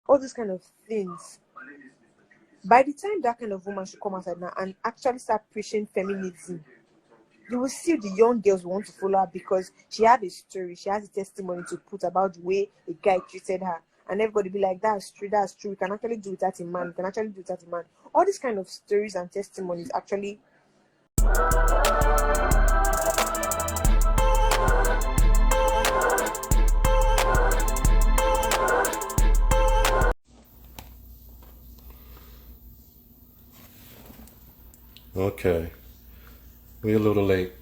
all these kind of things. By the time that kind of woman should come outside now and actually start preaching feminism, you will see the young girls want to follow her because she has a story, she has a testimony to put about the way a guy treated her, and everybody be like, that's true, that's true. We can actually do without a man. We can actually do without a man. All these kind of stories and testimonies actually. Okay, we're a little late.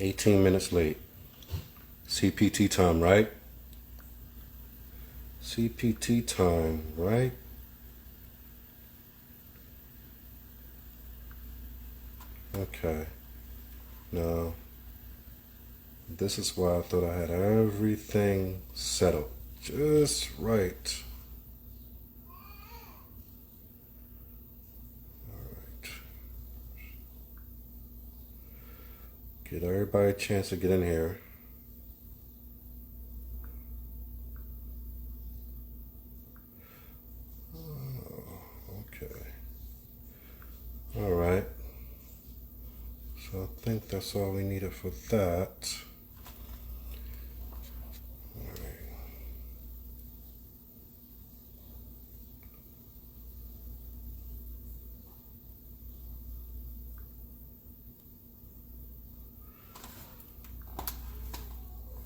18 minutes late. CPT time, right? CPT time, right? Okay. Now, this is why I thought I had everything settled just right. Get everybody a chance to get in here. Okay. All right. So I think that's all we needed for that.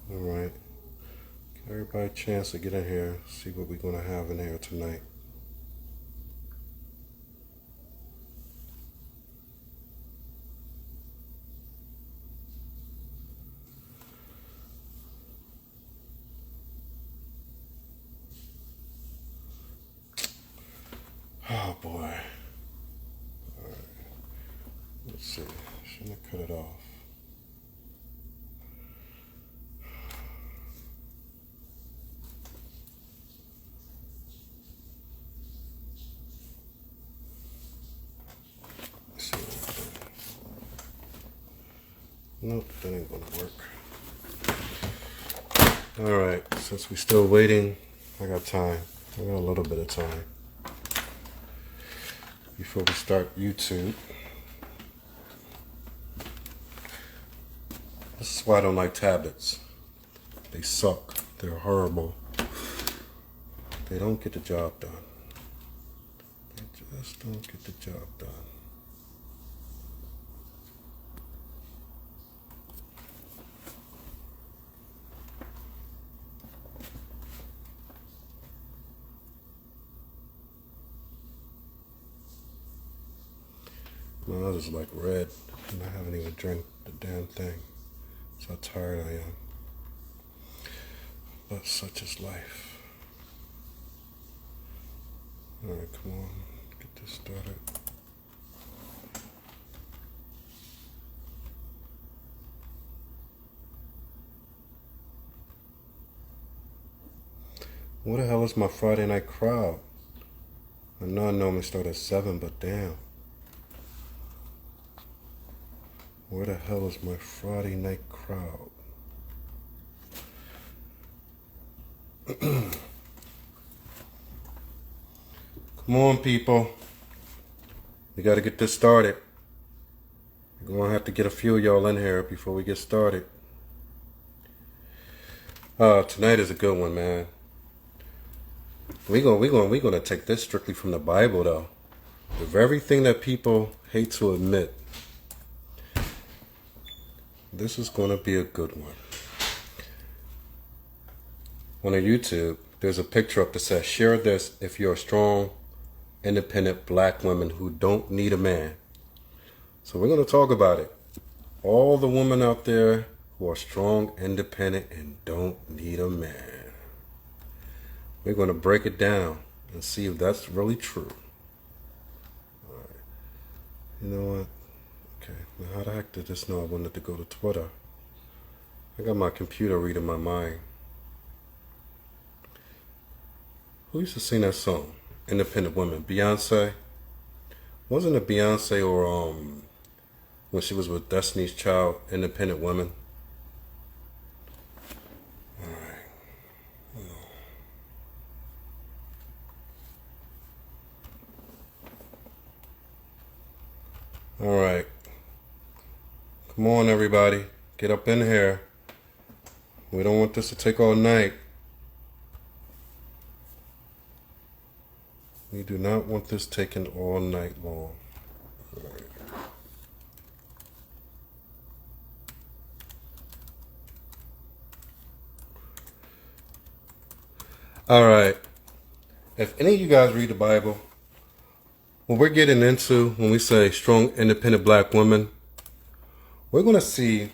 All right. Give everybody a chance to get in here, see what we're going to have in here tonight. Oh boy. All right. Let's see. Shouldn't have cut it off. Let's see. Nope, that ain't gonna work. All right. Since we're still waiting, I got time. I got a little bit of time before we start YouTube. This is why I don't like tablets. They suck. They're horrible. They don't get the job done. They just don't get the job done. My eyes is like red, and I haven't even drank the damn thing. That's how tired I am. But such is life. Alright, come on. Get this started. What the hell is my Friday night crowd? I know I normally start at 7, but damn. Where the hell is my Friday night crowd? Come on, people. We gotta get this started. We're gonna have to get a few of y'all in here before we get started. Tonight is a good one, man. We're gonna take this strictly from the Bible, though. Of everything that people hate to admit, this is gonna be a good one. On YouTube, there's a picture up that says, share this if you're a strong, independent black woman who don't need a man. So we're going to talk about it. All the women out there who are strong, independent, and don't need a man. We're going to break it down and see if that's really true. All right. You know what? Okay. Now how the heck did this know I wanted to go to Twitter? I got my computer reading my mind. Who used to sing that song? Independent Women. Beyonce? Wasn't it Beyonce or when she was with Destiny's Child, Independent Women? Alright. All right. Come on, everybody. Get up in here. We don't want this to take all night. We do not want this taking all night long. All right. All right. If any of you guys read the Bible, what we're getting into when we say strong, independent black women, we're going to see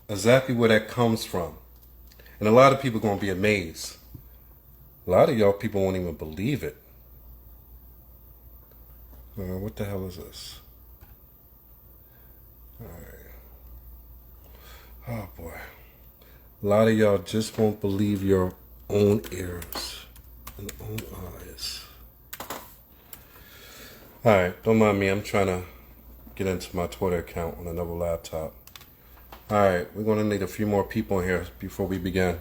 exactly where that comes from. And a lot of people are going to be amazed. A lot of y'all people won't even believe it. What the hell is this? All right. Oh boy. A lot of y'all just won't believe your own ears and own eyes. All right, don't mind me. I'm trying to get into my Twitter account on another laptop. All right, we're going to need a few more people in here before we begin.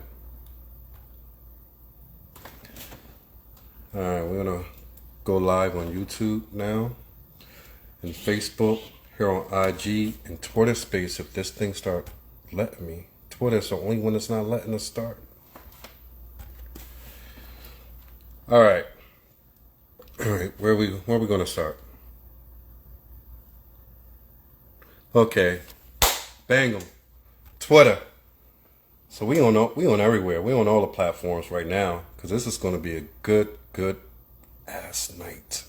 All right, we're going to go live on YouTube now and Facebook, here on IG and Twitter Space if this thing start letting me. Twitter's the only one that's not letting us start. All right. All right, where are we going to start? Okay. Bang 'em. Twitter. So we on everywhere. We on all the platforms right now because this is going to be a good ass night.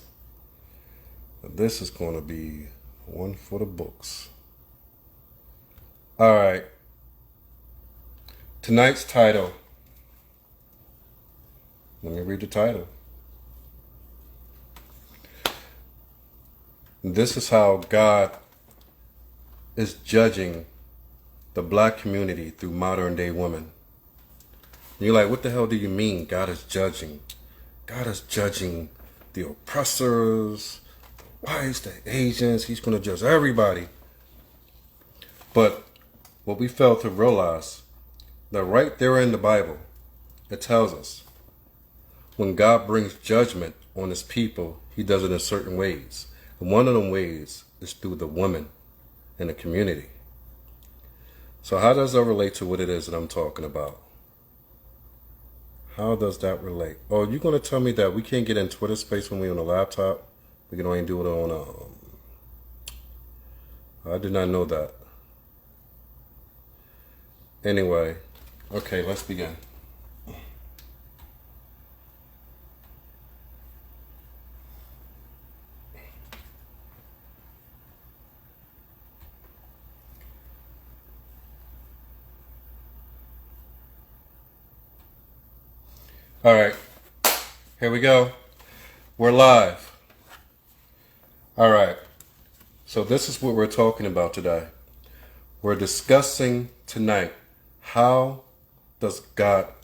This is going to be one for the books. All right. Tonight's title. Let me read the title. This is how God is judging the black community through modern day women. You're like, what the hell do you mean God is judging? God is judging the oppressors, the whites, the Asians. He's going to judge everybody. But what we fail to realize, that right there in the Bible, it tells us when God brings judgment on his people, he does it in certain ways. And one of them ways is through the woman in the community. So how does that relate to what it is that I'm talking about? How does that relate? Oh, you're going to tell me that we can't get in Twitter Space when we're on a laptop? We can only do it on I did not know that. Anyway, okay, let's begin. All right, here we go. We're live. All right, so this is what we're talking about today. We're discussing tonight how is God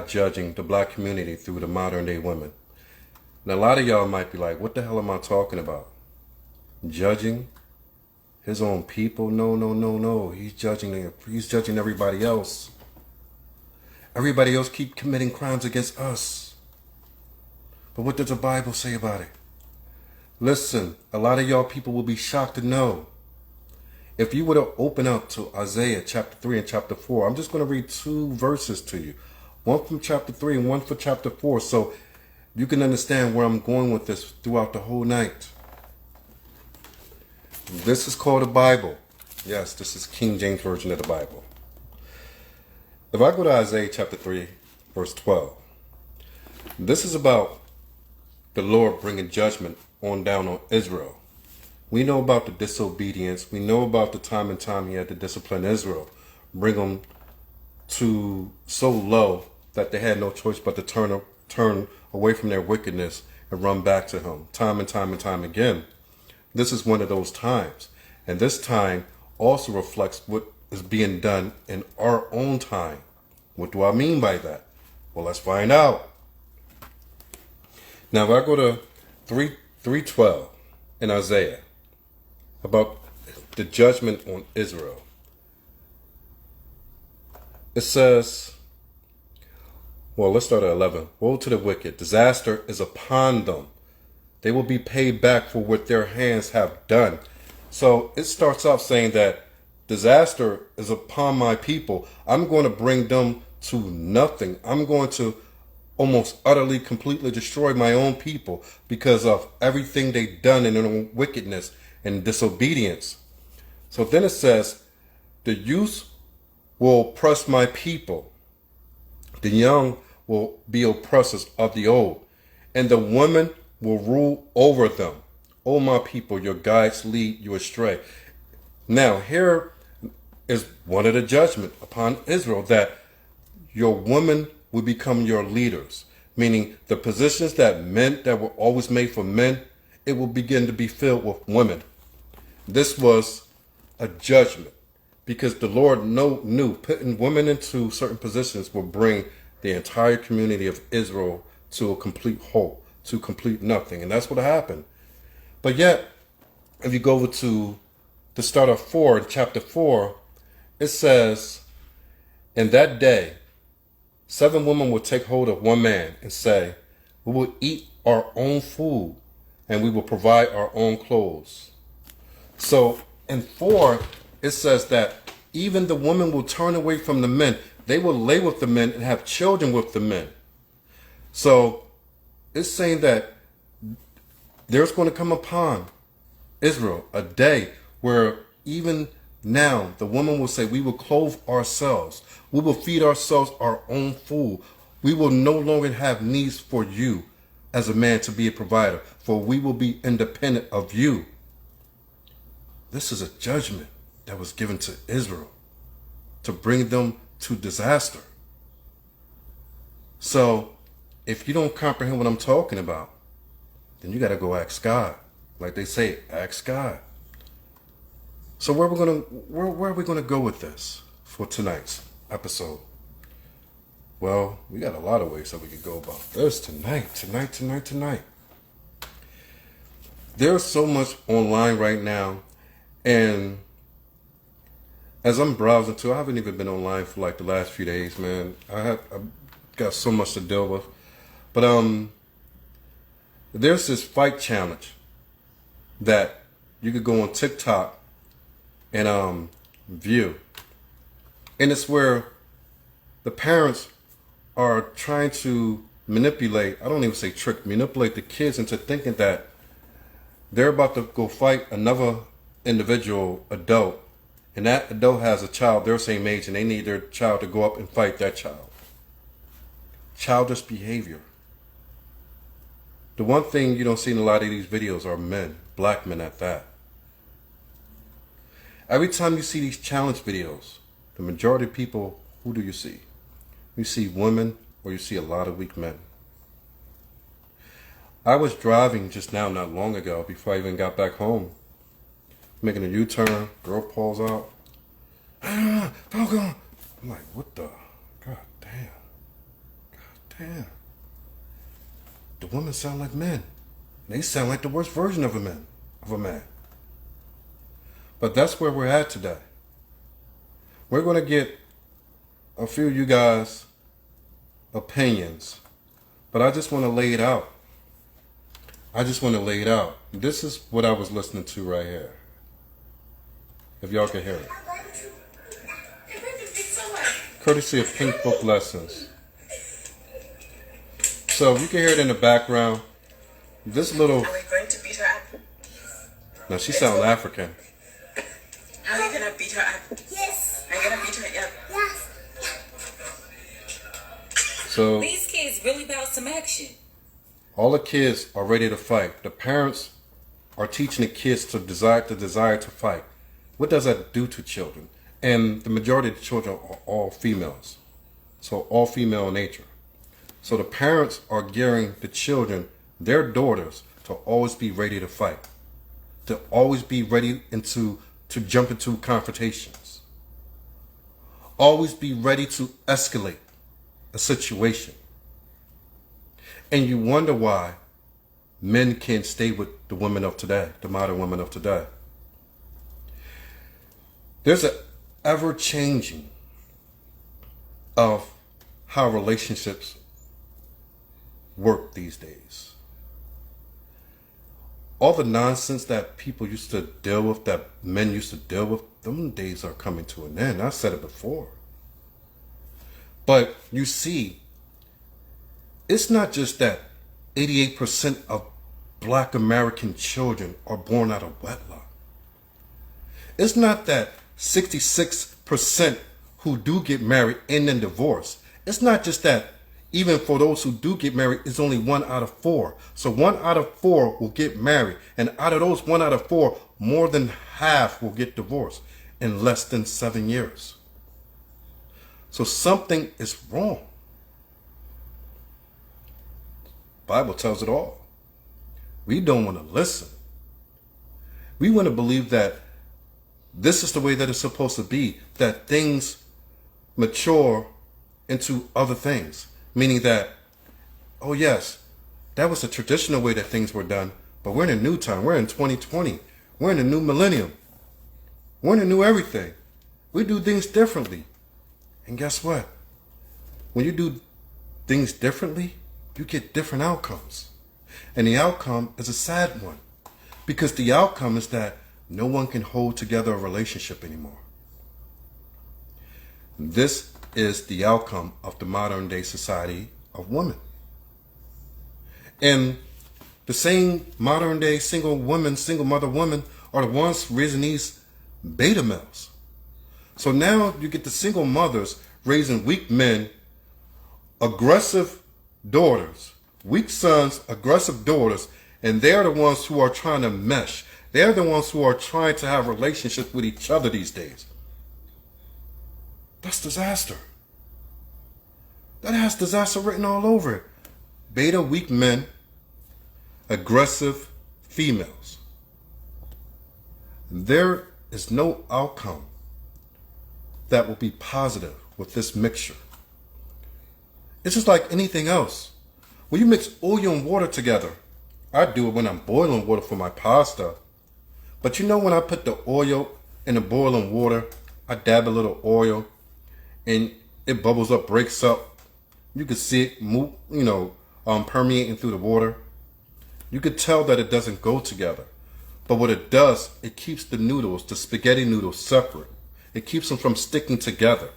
judging the black community through the modern day women? And a lot of y'all might be like, what the hell am I talking about? Judging his own people? No. He's judging everybody else. Everybody else keep committing crimes against us. But what does the Bible say about it? Listen, a lot of y'all people will be shocked to know. If you were to open up to Isaiah chapter 3 and chapter 4, I'm just going to read two verses to you. One from chapter 3 and one for chapter 4. So you can understand where I'm going with this throughout the whole night. This is called the Bible. Yes, this is King James Version of the Bible. If I go to Isaiah chapter 3, verse 12, this is about the Lord bringing judgment down on Israel. We know about the disobedience. We know about the time and time he had to discipline Israel, bring them to so low that they had no choice but to turn away from their wickedness and run back to him time and time again. This is one of those times. And this time also reflects what is being done in our own time. What do I mean by that? Well, let's find out. Now, if I go to 3:12 in Isaiah about the judgment on Israel, it says, well, let's start at 11. Woe to the wicked. Disaster is upon them. They will be paid back for what their hands have done. So it starts off saying that disaster is upon my people. I'm going to bring them to nothing. I'm going to almost utterly, completely destroy my own people because of everything they've done in their own wickedness and disobedience. So then it says, the youth will oppress my people. The young will be oppressors of the old, and the women will rule over them. O my people, your guides lead you astray. Now, here is one of the judgment upon Israel, that your women will become your leaders, meaning the positions that were always made for men, it will begin to be filled with women. This was a judgment because the Lord knew putting women into certain positions will bring the entire community of Israel to a complete halt, to complete nothing. And that's what happened. But yet, if you go over to the start of chapter 4, it says, in that day, 7 women will take hold of one man and say, we will eat our own food and we will provide our own clothes. So in 4, it says that even the women will turn away from the men. They will lay with the men and have children with the men. So it's saying that there's going to come upon Israel a day where even now the woman will say, we will clothe ourselves. We will feed ourselves our own food. We will no longer have needs for you as a man to be a provider, for we will be independent of you. This is a judgment that was given to Israel to bring them to disaster. So if you don't comprehend what I'm talking about, then you got to go ask God. Like they say, ask God. So where are we gonna go with this for tonight's episode? Well, we got a lot of ways that we could go about this tonight. There's so much online right now, and as I'm browsing too, I haven't even been online for like the last few days, man. I've got so much to deal with. But there's this fight challenge that you could go on TikTok and view. And it's where the parents are trying to manipulate, I don't even say trick, manipulate the kids into thinking that they're about to go fight another individual adult, and that adult has a child their same age, and they need their child to go up and fight that child. Childish behavior. The one thing you don't see in a lot of these videos are men, black men at that. Every time you see these challenge videos, the majority of people, who do you see? You see women, or you see a lot of weak men. I was driving just now, not long ago, before I even got back home, making a U-turn, girl pulls out. Don't go. I'm like, what the? God damn. The women sound like men. They sound like the worst version of a man. But that's where we're at today. We're going to get a few of you guys' opinions, but I just want to lay it out. This is what I was listening to right here. If y'all can hear it. Courtesy of Pink Book Lessons. So you can hear it in the background. This little... Are we going to beat her up? Now she sounds African. How are you going to beat her up? Yes. Are you going to beat her up? Yes. So these kids really about some action. All the kids are ready to fight. The parents are teaching the kids to desire to fight. What does that do to children? And the majority of the children are all females. So all female in nature. So the parents are gearing the children, their daughters, to always be ready to fight. To always be ready to jump into confrontations. Always be ready to escalate a situation. And you wonder why men can't stay with the women of today, the modern women of today. There's an ever-changing of how relationships work these days. all the nonsense that people used to deal with, that men used to deal with, them days are coming to an end. I said it before. But you see, it's not just that 88% of Black American children are born out of wedlock. It's not that 66% who do get married and then divorce. It's not just that even for those who do get married, it's only 1 out of 4. So 1 out of 4 will get married. And out of those 1 out of 4, more than half will get divorced in less than 7 years. So something is wrong. Bible tells it all. We don't want to listen. We want to believe that this is the way that it's supposed to be, that things mature into other things. Meaning that, oh yes, that was the traditional way that things were done, but we're in a new time. We're in 2020. We're in a new millennium. We're in a new everything. We do things differently. And guess what? When you do things differently, you get different outcomes. And the outcome is a sad one. Because the outcome is that no one can hold together a relationship anymore. This is the outcome of the modern day society of women. And the same modern day single women, single mother women are the ones raising these beta males. So now you get the single mothers raising weak men, aggressive daughters, weak sons, aggressive daughters, and they're the ones who are trying to mesh. They're the ones who are trying to have relationships with each other these days. That's disaster. That has disaster written all over it. Beta weak men, aggressive females. There is no outcome that will be positive with this mixture. It's just like anything else. When you mix oil and water together, I do it when I'm boiling water for my pasta. But you know, when I put the oil in the boiling water, I dab a little oil and it bubbles up, breaks up. You can see it move, permeating through the water. You could tell that it doesn't go together. But what it does, it keeps the noodles, the spaghetti noodles, separate. It keeps them from sticking together.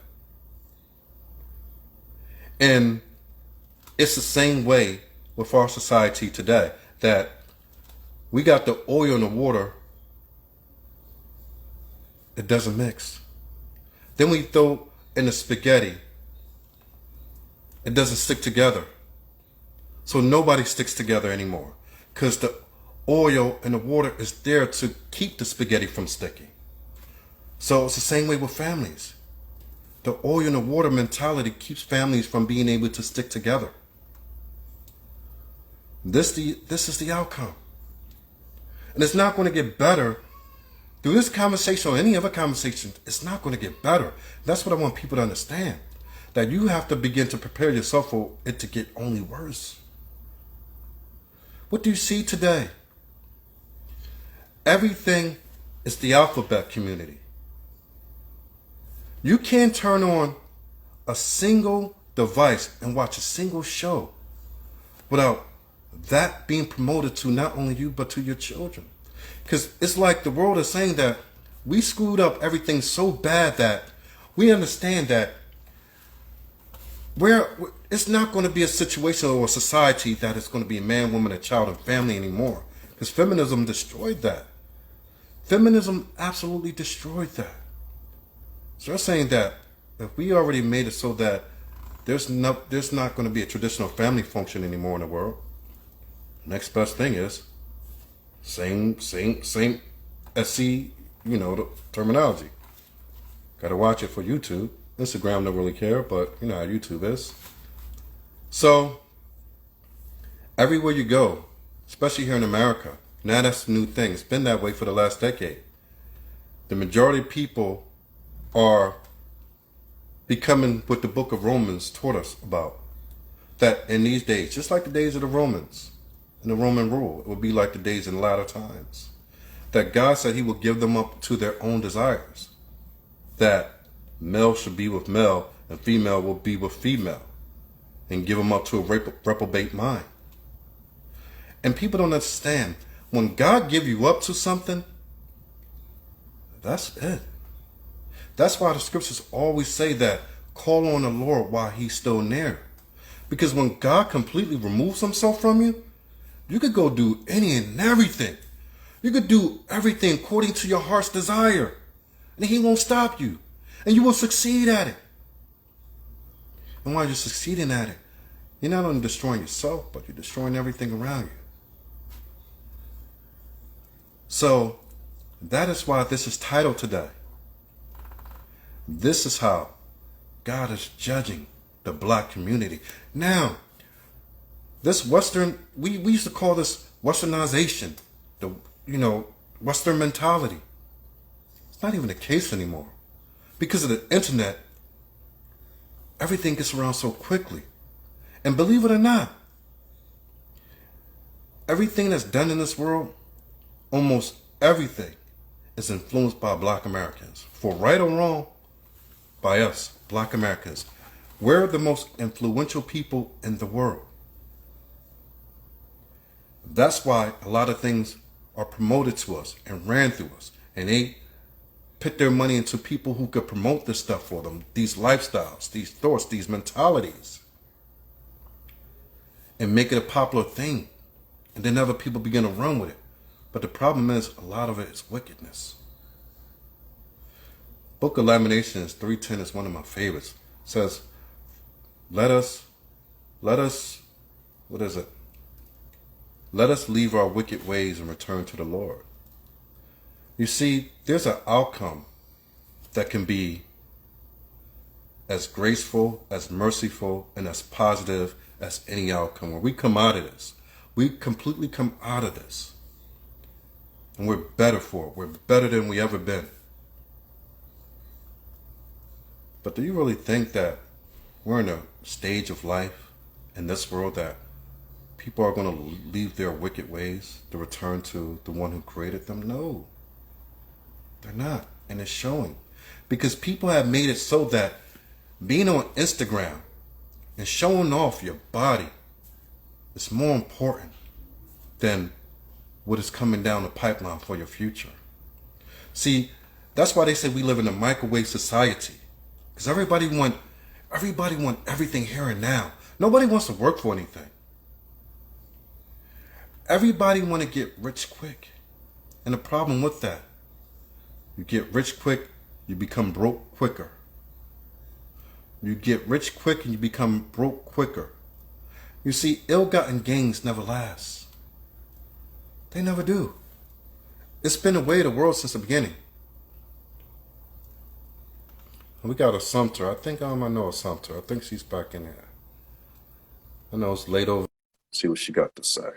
And it's the same way with our society today, that we got the oil and the water, it doesn't mix. Then we throw in the spaghetti, it doesn't stick together. So nobody sticks together anymore, because the oil and the water is there to keep the spaghetti from sticking. So it's the same way with families. The oil and the water mentality keeps families from being able to stick together. This is the outcome. And it's not going to get better through this conversation or any other conversation. It's not going to get better. That's what I want people to understand. That you have to begin to prepare yourself for it to get only worse. What do you see today? Everything is the alphabet community. You can't turn on a single device and watch a single show without that being promoted to not only you, but to your children. Because it's like the world is saying that we screwed up everything so bad that we understand that it's not going to be a situation or a society that is going to be a man, woman, a child, and family anymore. Because feminism destroyed that. Feminism absolutely destroyed that. So they're saying that if we already made it so that there's not going to be a traditional family function anymore in the world, the next best thing is same SC, the terminology. Got to watch it for YouTube. Instagram don't really care, but you know how YouTube is. So everywhere you go, especially here in America, now that's the new thing. It's been that way for the last decade. The majority of people are becoming what the book of Romans taught us about. That in these days, just like the days of the Romans, in the Roman rule, it would be like the days in latter times. That God said he would give them up to their own desires. That male should be with male and female will be with female. And give them up to a reprobate mind. And people don't understand. when God give you up to something, that's it. That's why the scriptures always say that call on the Lord while he's still near. Because when God completely removes himself from you, you could go do any and everything. You could do everything according to your heart's desire. And he won't stop you. And you will succeed at it. And while you're succeeding at it, you're not only destroying yourself, but you're destroying everything around you. So that is why this is titled today. This is how God is judging the black community. Now, this Western, we used to call this Westernization, the Western mentality. It's not even the case anymore. Because of the internet, everything gets around so quickly. And believe it or not, everything that's done in this world, almost everything, is influenced by black Americans. For right or wrong, by us, black Americans. We're the most influential people in the world. That's why a lot of things are promoted to us and ran through us. And they put their money into people who could promote this stuff for them. These lifestyles, these thoughts, these mentalities. And make it a popular thing. And then other people begin to run with it. But the problem is, a lot of it is wickedness. Book of Lamentations 3:10 is one of my favorites. It says, let us, what is it? Let us leave our wicked ways and return to the Lord. You see, there's an outcome that can be as graceful, as merciful, and as positive as any outcome. When we come out of this, we completely come out of this. And we're better for it. We're better than we ever been. But do you really think that we're in a stage of life in this world that people are going to leave their wicked ways to return to the one who created them? No, they're not. And it's showing. Because people have made it so that being on Instagram and showing off your body is more important than what is coming down the pipeline for your future. See, that's why they say we live in a microwave society. Because everybody want everything here and now. Nobody wants to work for anything. Everybody want to get rich quick. And the problem with that, you get rich quick, you become broke quicker. You get rich quick and you become broke quicker. You see, ill-gotten gains never last. They never do. It's been the way of the world since the beginning. We got a Sumter. I think I know a Sumter. I think she's back in there. I know it's late over. See what she got to say.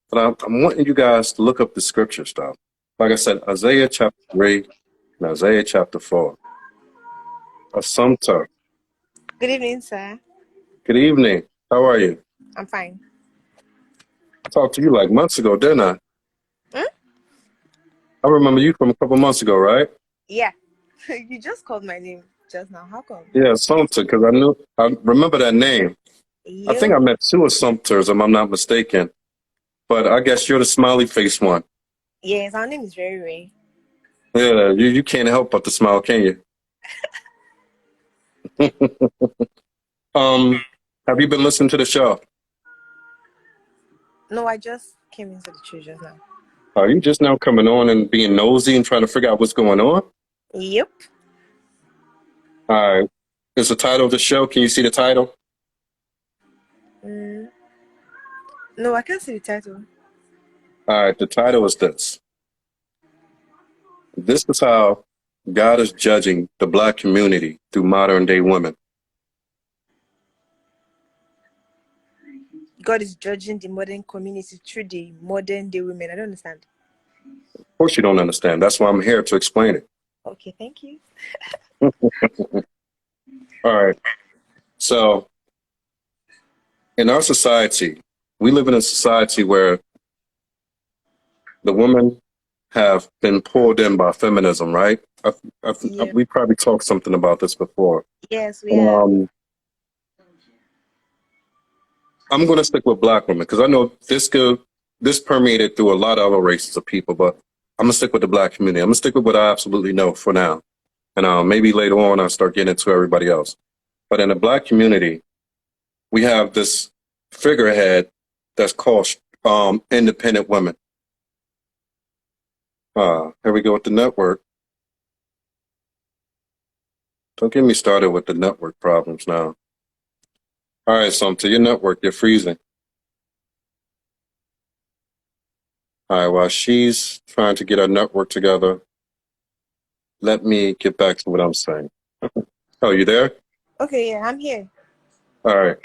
But I'm wanting you guys to look up the scripture stuff. Like I said, Isaiah chapter 3 and Isaiah chapter 4. A Sumter. Good evening, sir. Good evening. How are you? I'm fine. I talked to you like months ago, didn't I? I remember you from a couple months ago, right? Yeah. You just called my name just now. How come? Yeah, Sumter, because I remember that name. I think I met two of Sumters, if I'm not mistaken. But I guess you're the smiley face one. Yes, our name is very Ray. Yeah, you can't help but to smile, can you? Have you been listening to the show? No, I just came into the church just now. Are you just now coming on and being nosy and trying to figure out what's going on? Yep. All right. Is the title of the show? Can you see the title? No, I can't see the title. All right. The title is this. This is how God is judging the black community through modern day women. God is judging the modern community through the modern day women. I don't understand. Of course you don't understand. That's why I'm here to explain it. Okay, thank you. All right. So, in our society, we live in a society where the women have been pulled in by feminism, right? Yeah. We probably talked something about this before. Yes, we have. I'm going to stick with black women because I know this permeated through a lot of other races of people, but I'm going to stick with the black community. I'm going to stick with what I absolutely know for now. And maybe later on I'll start getting into everybody else. But in the black community, we have this figurehead that's called independent women. Here we go with the network. Don't get me started with the network problems now. All right, so to your network, you're freezing. All right, while she's trying to get her network together, let me get back to what I'm saying. Oh, you there? Okay, yeah, I'm here. All right.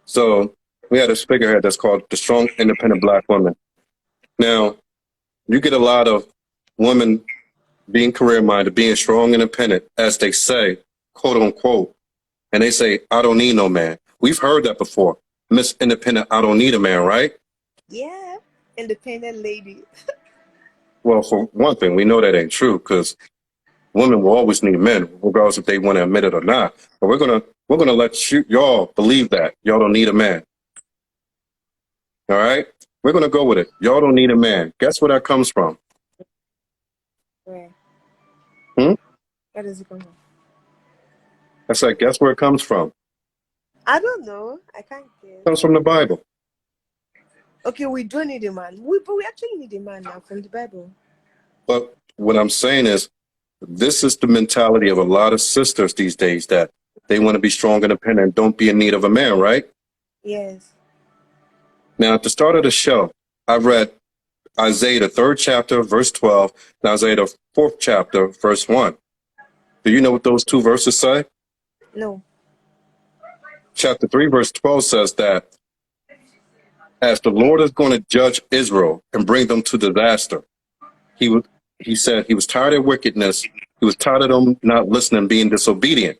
So we had a figurehead that's called the strong, independent black woman. Now, you get a lot of women being career-minded, being strong, independent, as they say, quote unquote, and they say, I don't need no man. We've heard that before. Miss Independent, I don't need a man, right? Yeah, independent lady. Well, for one thing, we know that ain't true because women will always need men, regardless if they want to admit it or not. But we're gonna let y'all believe that y'all don't need a man. All right, we're gonna go with it. Y'all don't need a man. Guess where that comes from? Where? Where does it come from? I said, guess where it comes from? I don't know. I can't guess. It comes from the Bible. Okay, we do need a man. But we actually need a man now from the Bible. But what I'm saying is, this is the mentality of a lot of sisters these days that they want to be strong, independent, don't be in need of a man, right? Yes. Now, at the start of the show, I read Isaiah, the 3rd chapter, verse 12, and Isaiah, the 4th chapter, verse 1. Do you know what those two verses say? No. Chapter 3, verse 12 says that as the Lord is going to judge Israel and bring them to disaster, he said he was tired of wickedness. He was tired of them not listening, being disobedient.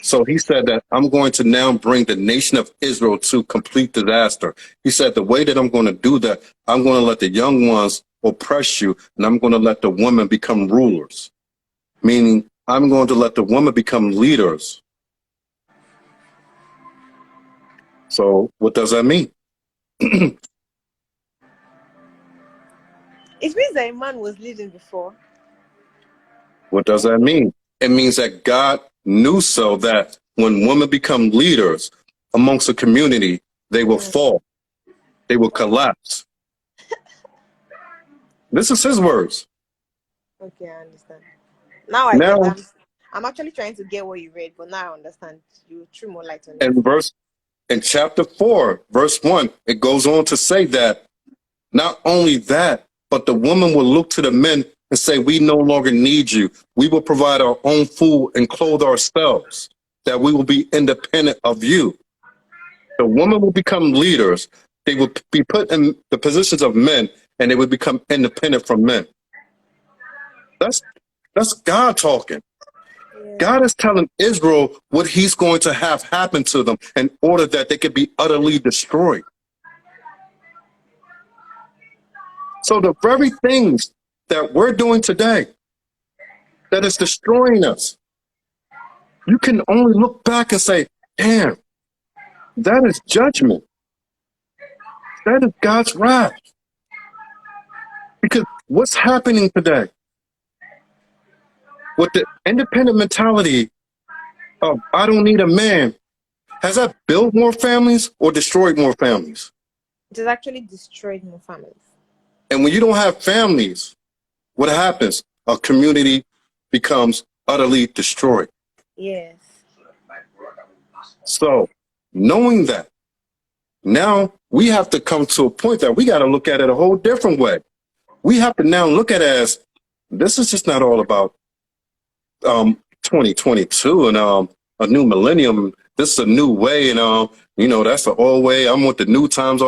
So he said that I'm going to now bring the nation of Israel to complete disaster. He said the way that I'm going to do that, I'm going to let the young ones oppress you, and I'm going to let the women become rulers. Meaning I'm going to let the women become leaders. So what does that mean? It means that a man was leading before. What does that mean? It means that God knew so that when women become leaders amongst a community, they will fall. They will collapse. This is his words. Okay, I understand. Now I get. I'm actually trying to get what you read, but now I understand. You threw more light on it. In chapter 4, verse 1, it goes on to say that not only that, but the woman will look to the men and say, we no longer need you. We will provide our own food and clothe ourselves, that we will be independent of you. The woman will become leaders. They will be put in the positions of men, and they will become independent from men. That's God talking. Yeah. God is telling Israel what he's going to have happen to them in order that they could be utterly destroyed. So the very things that we're doing today that is destroying us, you can only look back and say, damn, that is judgment. That is God's wrath. Because what's happening today with the independent mentality of I don't need a man, has that built more families or destroyed more families? It has actually destroyed more families. And when you don't have families, what happens? A community becomes utterly destroyed. Yes. So, knowing that, now we have to come to a point that we got to look at it a whole different way. We have to now look at it as this is just not all about 2022 and a new millennium. This is a new way, and that's the old way. I'm with the new times.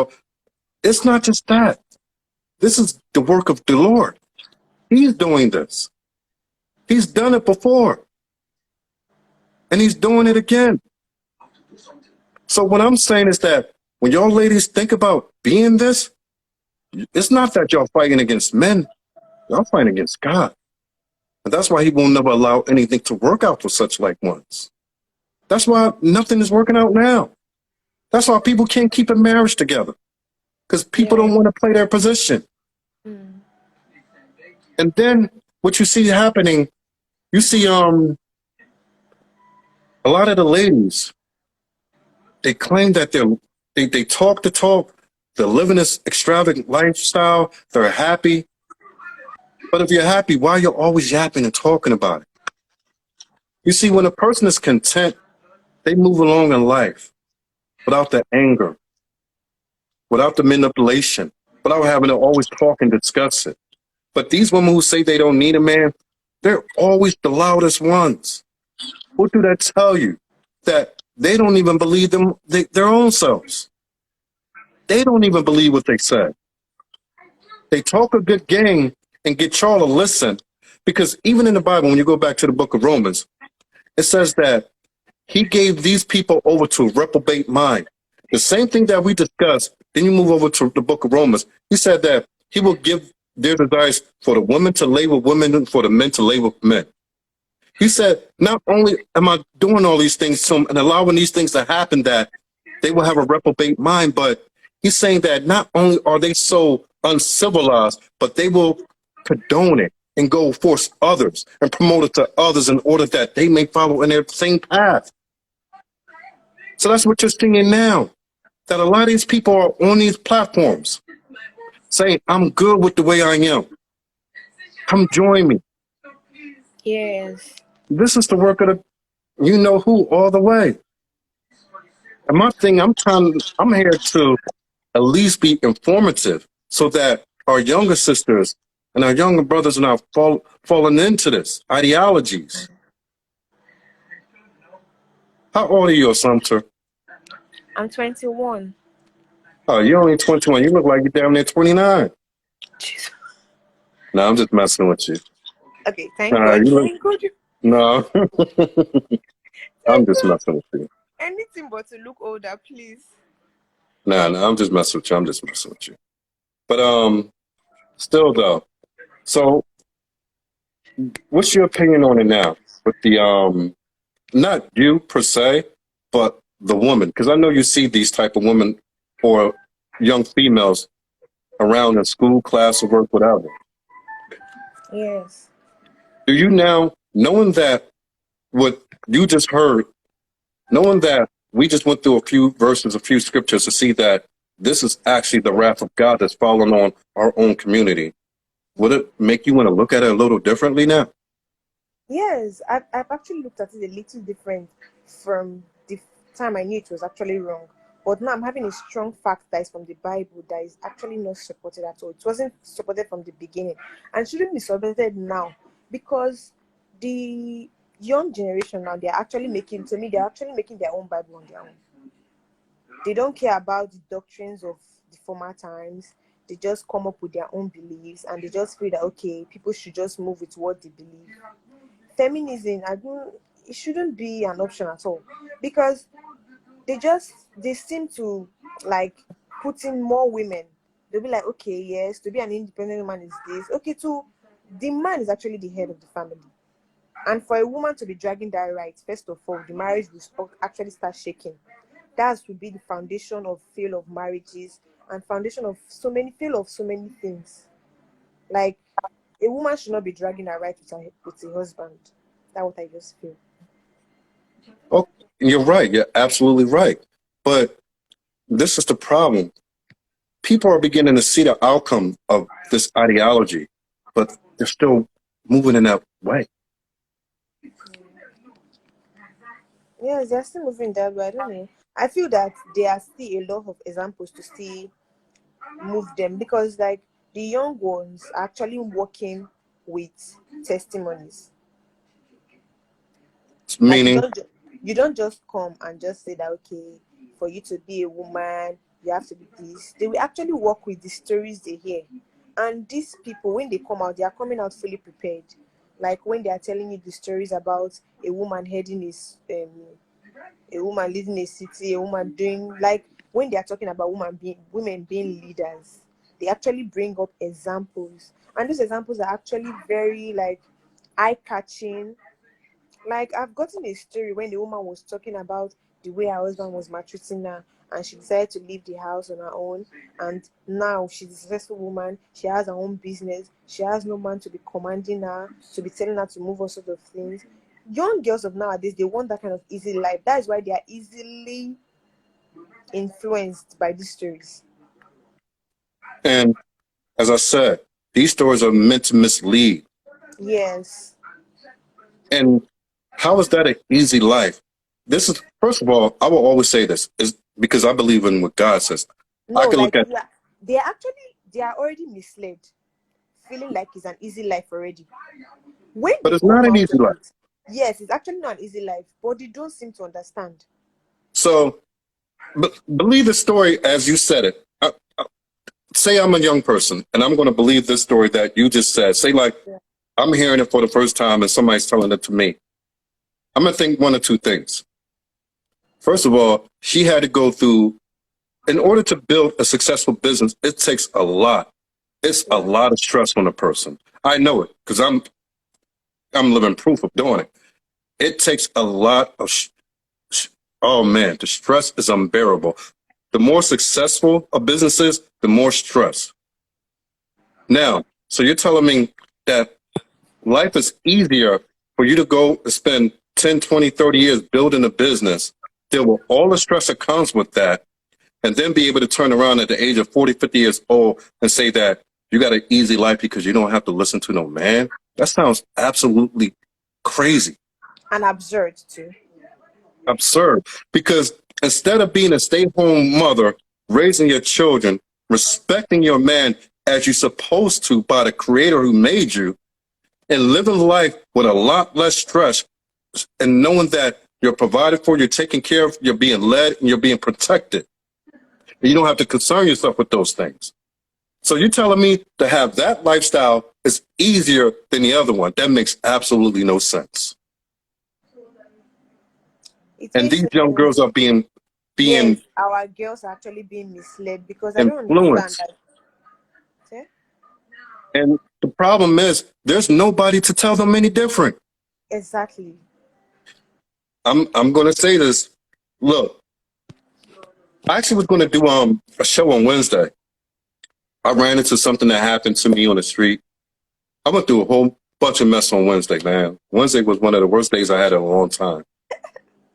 It's not just that. This is the work of the Lord. He's doing this. He's done it before. And he's doing it again. So what I'm saying is that when y'all ladies think about being this, it's not that y'all fighting against men. Y'all fighting against God. And that's why he will never allow anything to work out for such like ones. That's why nothing is working out now. That's why people can't keep a marriage together, because people Yeah. don't want to play their position. Mm. And then what you see happening, you see a lot of the ladies, they claim that they talk the talk, they're living this extravagant lifestyle, they're happy. But if you're happy, why are you always yapping and talking about it? You see, when a person is content, they move along in life without the anger, without the manipulation, without having to always talk and discuss it. But these women who say they don't need a man, they're always the loudest ones. What do that tell you? That they don't even believe their own selves. They don't even believe what they say. They talk a good game and get y'all to listen, because even in the Bible, when you go back to the book of Romans, it says that he gave these people over to a reprobate mind. The same thing that we discussed, then you move over to the book of Romans. He said that he will give their desires for the women to lay with women and for the men to lay with men. He said, not only am I doing all these things and allowing these things to happen, that they will have a reprobate mind, but he's saying that not only are they so uncivilized, but they will condone it and go force others and promote it to others in order that they may follow in their same path. So that's what you're seeing now, that a lot of these people are on these platforms saying, I'm good with the way I am. Come join me. Yes. This is the work of the you know who all the way. And my thing, I'm here to at least be informative so that our younger sisters and our younger brothers are not falling into this ideologies. How old are you, Assumpta? I'm 21. Oh, you're only 21. You look like you're down there 29. Jeez. No, I'm just messing with you. Okay, thank God. You look, Thank God. no, I'm Thank just God. messing with you. Anything but to look older, please. No, I'm just messing with you. I'm just messing with you. But still though. So, what's your opinion on it now? With the not you per se, but the woman, because I know you see these type of women or young females around in school, class, or work, whatever. Yes. Do you now, knowing that what you just heard, knowing that we just went through a few verses, a few scriptures to see that this is actually the wrath of God that's fallen on our own community, would it make you want to look at it a little differently now? Yes, I've actually looked at it a little different from the time I knew it was actually wrong. But now I'm having a strong fact that is from the Bible that is actually not supported at all. It wasn't supported from the beginning and shouldn't be supported now, because the young generation now, they're actually making, to me, they're actually making their own Bible on their own. They don't care about the doctrines of the former times. They just come up with their own beliefs and they just feel that, okay, people should just move with what they believe. Feminism, it shouldn't be an option at all, because they seem to like put in more women. They'll be like, okay, yes, to be an independent woman is this. Okay, the man is actually the head of the family. And for a woman to be dragging that right, first of all, the marriage will actually start shaking. That would be the foundation of fail of marriages and foundation of so many things. Like, a woman should not be dragging her right with a husband. That's what I just feel. Oh, you're right. You're absolutely right. But this is the problem. People are beginning to see the outcome of this ideology, but they're still moving in that way. Yes, they're still moving that way. I don't know. I feel that there are still a lot of examples to still move them, because like the young ones are actually working with testimonies. Like Meaning, you don't just come and just say that, okay, for you to be a woman you have to be this. They will actually work with the stories they hear. And these people, when they come out, they are coming out fully prepared. Like when they are telling you the stories about a woman heading a woman leading a city, a woman doing, like when they are talking about women being leaders, they actually bring up examples. And those examples are actually very like eye catching. Like, I've gotten a story when the woman was talking about the way her husband was maltreating her, and she decided to leave the house on her own. And now she's a successful woman. She has her own business. She has no man to be commanding her, to be telling her to move all sort of things. Young girls of nowadays, they want that kind of easy life. That is why they are easily influenced by these stories. And as I said, these stories are meant to mislead. Yes. And how is that an easy life? This is, first of all, I will always say this is because I believe in what God says. No, I can like look at, they are already misled, feeling like it's an easy life already. When but they it's come not an out easy of life. it, yes, it's actually not an easy life, but they don't seem to understand. So believe the story as you said it. Say I'm a young person and I'm going to believe this story that you just said. Say like Yeah. I'm hearing it for the first time and somebody's telling it to me. I'm going to think one or two things. First of all, she had to go through, in order to build a successful business, it takes a lot. It's a lot of stress on a person. I know it because I'm living proof of doing it. It takes a lot of, oh man, the stress is unbearable. The more successful a business is, the more stress. Now, so you're telling me that life is easier for you to go and spend 10, 20, 30 years building a business, deal with all the stress that comes with that, and then be able to turn around at the age of 40, 50 years old and say that you got an easy life because you don't have to listen to no man? That sounds absolutely crazy, And absurd too. absurd. Because instead of being a stay-at-home mother, raising your children, respecting your man as you're supposed to by the creator who made you, and living life with a lot less stress and knowing that you're provided for, you're taken care of, you're being led, and you're being protected. And you don't have to concern yourself with those things. So you're telling me to have that lifestyle is easier than the other one. That makes absolutely no sense. It And makes these no young sense. girls are being Yes, our girls are actually being misled because I don't understand influenced. that. See? And the problem is there's nobody to tell them any different. Exactly. I'm gonna say this. Look, I actually was gonna do a show on Wednesday. I ran into something that happened to me on the street. I went through a whole bunch of mess on Wednesday, man. Wednesday was one of the worst days I had in a long time.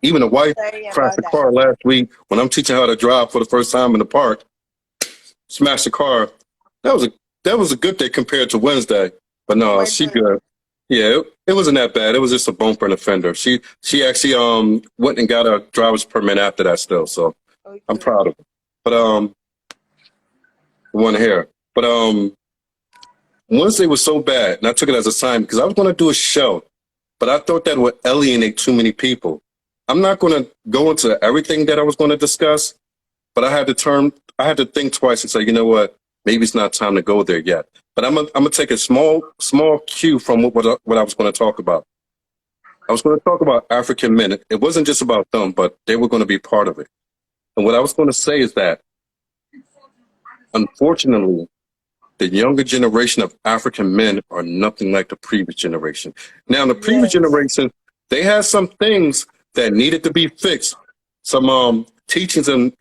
Even the wife Sorry crashed about the that. car last week when I'm teaching her to drive for the first time in the park. Smashed the car. That was a good day compared to Wednesday. But Oh no, my she God. good. Yeah, it wasn't that bad. It was just a bumper and a fender. She actually went and got a driver's permit after that still. So I'm Okay. proud of her. But one here. But Wednesday was so bad, and I took it as a sign because I was going to do a show, but I thought that would alienate too many people. I'm not going to go into everything that I was going to discuss, but I had to think twice and say, you know what, maybe it's not time to go there yet. But I'm gonna take a small cue from what I was going to talk about. I was going to talk about African men. It wasn't just about them, but they were going to be part of it. And what I was going to say is that, unfortunately, the younger generation of African men are nothing like the previous generation. Now, the previous Yes. generation, they had some things that needed to be fixed, some teachings and,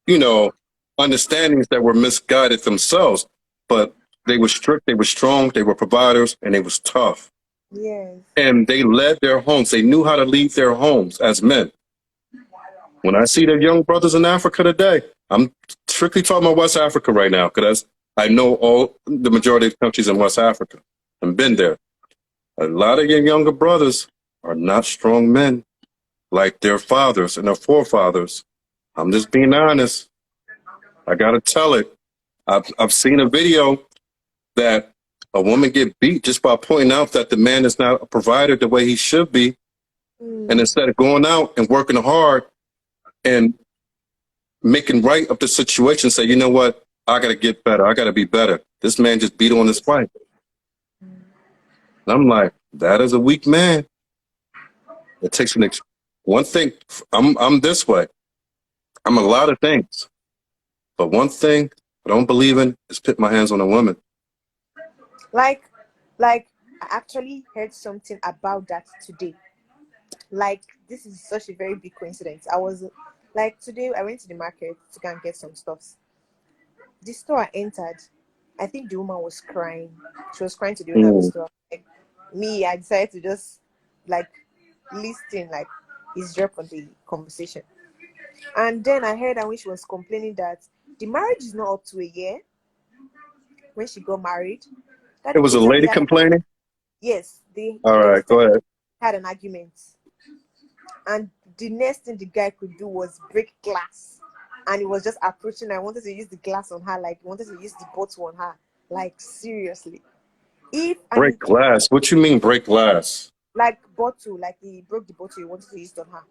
you know, understandings that were misguided themselves, but they were strict, they were strong, they were providers, and they was tough. Yes. And they led their homes. They knew how to lead their homes as men. When I see the young brothers in Africa today, I'm strictly talking about West Africa right now because I know all the majority of countries in West Africa and been there. A lot of your younger brothers are not strong men like their fathers and their forefathers. I'm just being honest. I got to tell it. I've seen a video that a woman get beat just by pointing out that the man is not a provider the way he should be. And instead of going out and working hard and making right of the situation, say, you know what, I got to get better. I got to be better. This man just beat on his wife. And I'm like, that is a weak man. It takes one thing. I'm this way. I'm a lot of things. But one thing I don't believe in is put my hands on a woman. Like I actually heard something about that today. Like this is such a very big coincidence. I was like, today I went to the market to go and get some stuffs. The store I entered, I think the woman was crying. She was crying to the owner of the store. Like me, I decided to just like listen, like eavesdrop on the conversation. And then I heard her when she was complaining that the marriage is not up to a year. When she got married, that It was a lady had complaining? yes, they All there was right, go ahead. had an argument, and the next thing the guy could do was break glass, and he was just approaching her. I wanted to use the glass on her, like he wanted to use the bottle on her, like seriously. If Break and glass? What you mean break glass? like bottle, like he broke the bottle, he wanted to use it on her.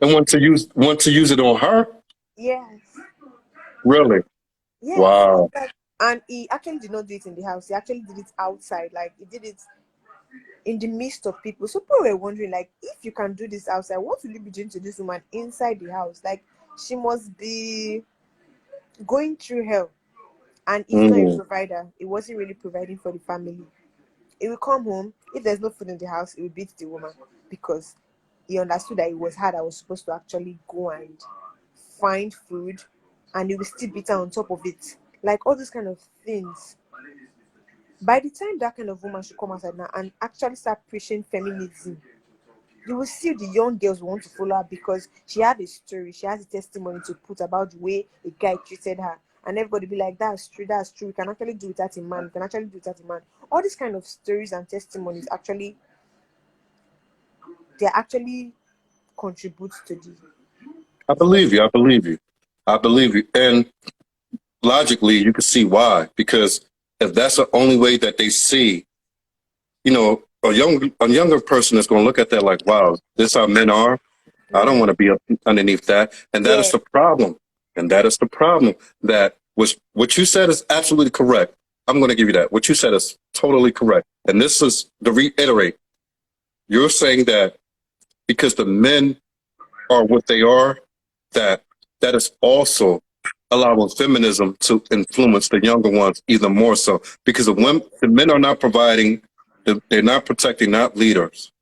And want to use it on her? Yes, Really? yes. Wow. And he actually did not do it in the house. He actually did it outside. Like he did it in the midst of people. So people were wondering, like, if you can do this outside, what will you be doing to this woman inside the house? Like, she must be going through hell. And he's not a provider. He wasn't really providing for the family. He will come home. If there's no food in the house, he will beat the woman because he understood that it was her that was supposed to actually go and find food, and he will still beat her on top of it. Like all these kind of things. By the time that kind of woman should come outside now and actually start preaching feminism, you will see the young girls want to follow her because she has a story, she has a testimony to put about the way a guy treated her. And everybody be like, that's true, we can actually do without a man, we can actually do without a man. All these kind of stories and testimonies actually, they actually contribute to the... I believe you. And logically, you can see why. Because if that's the only way that they see, a younger person is going to look at that like, wow, this how men are. I don't want to be underneath that. And that is the problem. That was what you said is absolutely correct. I'm going to give you that. What you said is totally correct. And this is to reiterate. You're saying that because the men are what they are, that is also allowing feminism to influence the younger ones even more so. Because the men are not providing, they're not protecting, not leaders.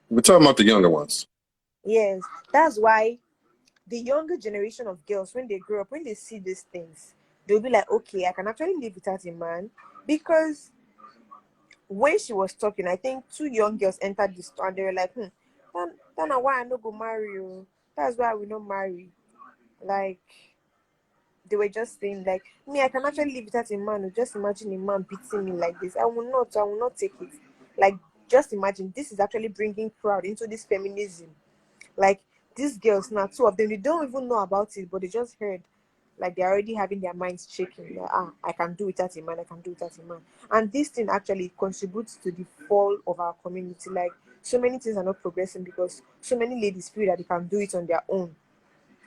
We're talking about the younger ones. Yes, that's why the younger generation of girls, when they grow up, when they see these things, they'll be like, okay, I can actually live without a man. Because when she was talking, I think 2 young girls entered the store and they were like, Tana, why I not go marry you? That's why we not marry. Like, they were just saying, like, me, I can actually live without a man. Just imagine a man beating me like this. I will not take it. Like, just imagine, this is actually bringing crowd into this feminism. Like, these girls now, 2 of them, they don't even know about it, but they just heard. Like, they're already having their minds shaking. Like, I can do without a man, And this thing actually contributes to the fall of our community. Like, so many things are not progressing because so many ladies feel that they can do it on their own.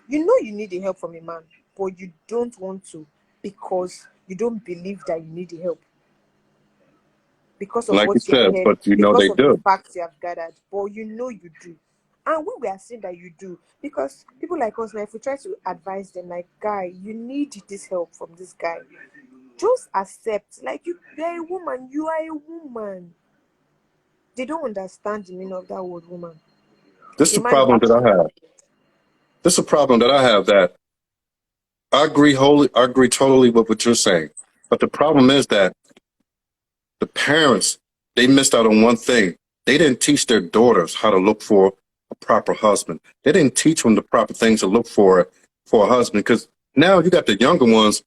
You know you need the help from a man, but you don't want to because you don't believe that you need the help. Because of like what you said, heard, but you know they do. The facts you have gathered, but you know you do. And we are saying that you do because people like us now, if we try to advise them, like, guy, you need this help from this guy, just accept. Like, you're a woman, you are a woman. They don't understand the meaning of that word, woman. This is a problem that I have. That I agree totally with what you're saying. But the problem is that the parents, they missed out on one thing. They didn't teach their daughters how to look for a proper husband. They didn't teach them the proper things to look for a husband. Because now you got the younger ones.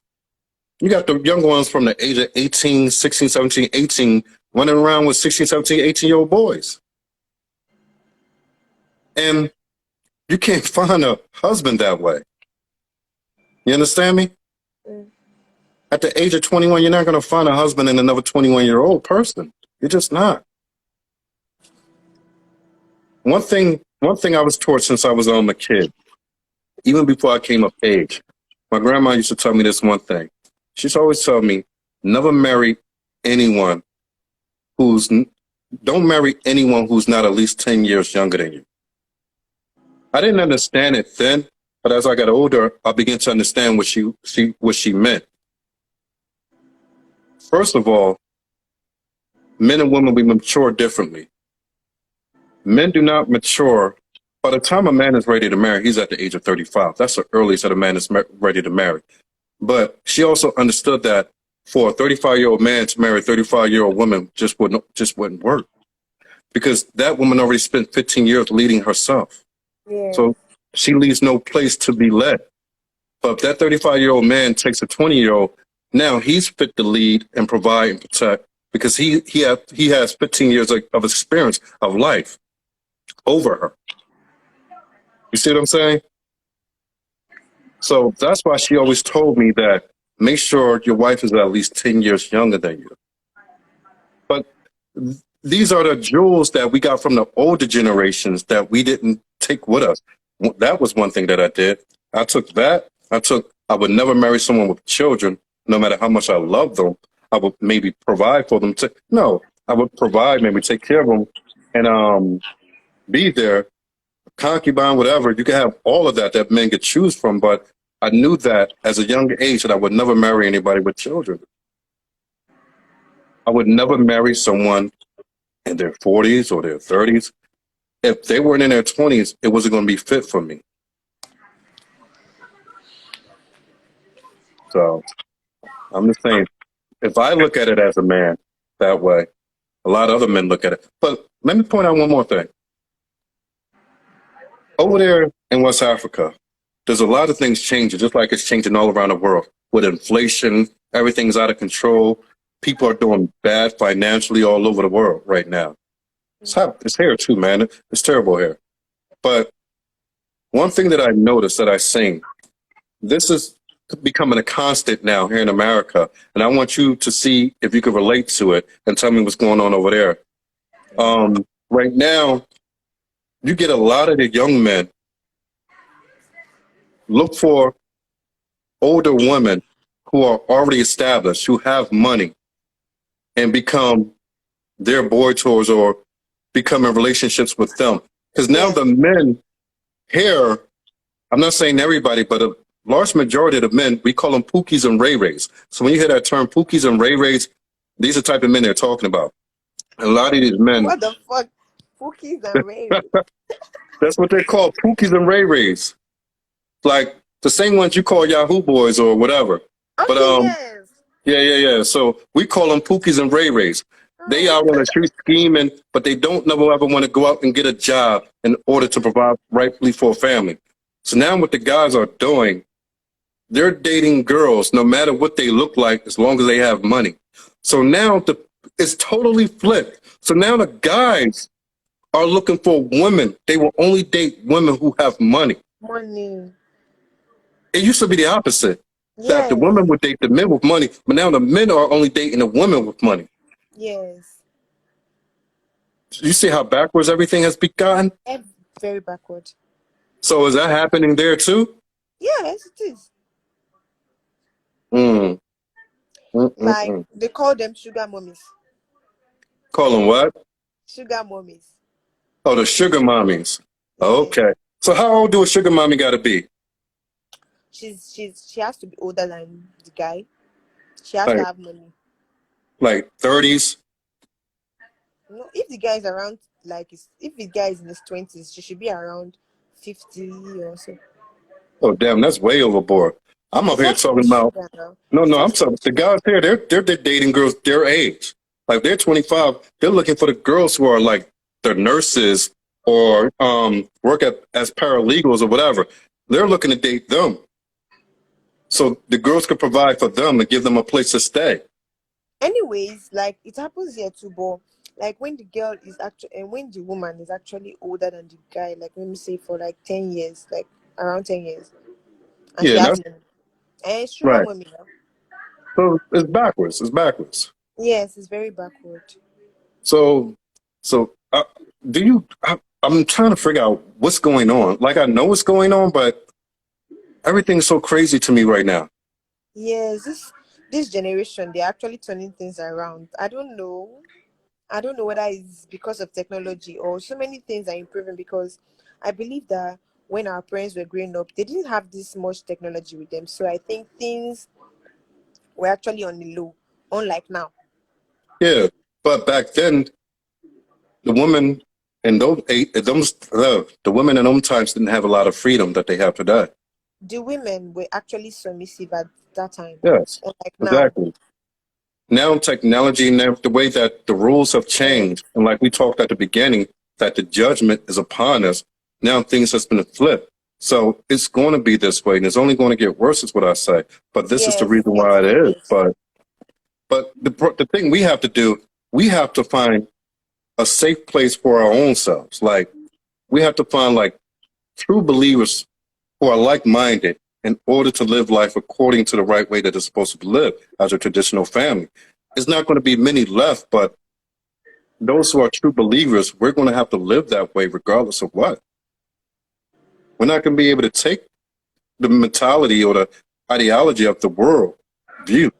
You got the younger ones from the age of 18, 16, 17, 18, running around with 16, 17, 18-year-old boys. And you can't find a husband that way. You understand me? At the age of 21, you're not going to find a husband in another 21-year-old person. You're just not. One thing I was taught since I was a kid, even before I came of age, my grandma used to tell me this one thing. She's always told me, never marry anyone don't marry anyone who's not at least 10 years younger than you. I didn't understand it then, but as I got older, I began to understand what she meant. First of all, men and women, we mature differently. Men do not mature. By the time a man is ready to marry, he's at the age of 35. That's the earliest that a man is ready to marry. But she also understood that for a 35-year-old man to marry a 35-year-old woman just wouldn't work, because that woman already spent 15 years leading herself. Yeah. So she leaves no place to be led. But if that 35-year-old man takes a 20-year-old, now he's fit to lead and provide and protect, because he has 15 years of experience of life over her. You see what I'm saying? So that's why she always told me that make sure your wife is at least 10 years younger than you. But these are the jewels that we got from the older generations that we didn't take with us. That was one thing that I did. I took that. I would never marry someone with children, no matter how much I love them. I would maybe provide for them. I would provide, maybe take care of them and be there. Concubine, whatever. You can have all of that men could choose from. But I knew that as a young age that I would never marry anybody with children. I would never marry someone in their 40s or their 30s. If they weren't in their 20s, it wasn't going to be fit for me. So I'm just saying, if I look at it as a man that way, a lot of other men look at it. But let me point out one more thing. Over there in West Africa, there's a lot of things changing, just like it's changing all around the world. With inflation, everything's out of control. People are doing bad financially all over the world right now. It's here too, man. It's terrible here. But one thing that I noticed that I seen, this is becoming a constant now here in America, and I want you to see if you can relate to it and tell me what's going on over there. Right now, you get a lot of the young men look for older women who are already established, who have money, and become their boy tours or become in relationships with them. Because now the men here, I'm not saying everybody, but a large majority of the men, we call them Pookies and Ray Rays. So when you hear that term Pookies and Ray Rays, these are the type of men they're talking about. A lot of these men. What the fuck? Pookies and Ray Rays. That's what they call Pookies and Ray Rays. Like the same ones you call Yahoo boys or whatever. Okay, But yeah. So we call them Pookies and Ray Rays. They out on the street scheming, but they don't never ever want to go out and get a job in order to provide rightfully for a family. So now what the guys are doing, they're dating girls no matter what they look like, as long as they have money. So now it's totally flipped. So now the guys are looking for women. They will only date women who have money. Money. It used to be the opposite. Yes. That the women would date the men with money, but now the men are only dating the women with money. Yes. You see how backwards everything has gotten? Very backward. So is that happening there too? Yes, it is. Like they call them sugar mummies. Call them what? Sugar mummies. Oh, the sugar mommies. Okay. So how old do a sugar mommy got to be? She has to be older than the guy. She has to have money. Like 30s? No, if the guy is around, if the guy is in his 20s, she should be around 50 or so. Oh, damn, that's way overboard. I'm up here talking about. No, I'm talking. The guys here, they're dating girls their age. Like they're 25. They're looking for the girls who are like the nurses or work as paralegals or whatever. They're looking to date them. So the girls could provide for them and give them a place to stay. Anyways, like it happens here too, but like when the girl is actually, and when the woman is actually older than the guy, like let me say for like 10 years, like around 10 years. And she has money. And it's sugar mommy now. So it's backwards. It's backwards. Yes, it's very backward. So I'm trying to figure out what's going on. Like I know what's going on, but everything's so crazy to me right now. Yes, this generation, they're actually turning things around. I don't know whether it's because of technology or so many things are improving, because I believe that when our parents were growing up, they didn't have this much technology with them. So I think things were actually on the low, unlike now. Yeah, but back then, the woman And the women in them times didn't have a lot of freedom that they have today. The women were actually submissive at that time. Yes, Unlike now. exactly. Now technology and the way that the rules have changed, and like we talked at the beginning, that the judgment is upon us. Now things has been flipped. So it's going to be this way, and it's only going to get worse, is what I say. But this is the Yes, reason yes, why it is. yes. But the thing we have to do, we have to find a safe place for our own selves. Like, we have to find like true believers who are like-minded in order to live life according to the right way that it's supposed to be lived as a traditional family. It's not going to be many left, but those who are true believers, we're going to have to live that way regardless of what. We're not going to be able to take the mentality or the ideology of the world view.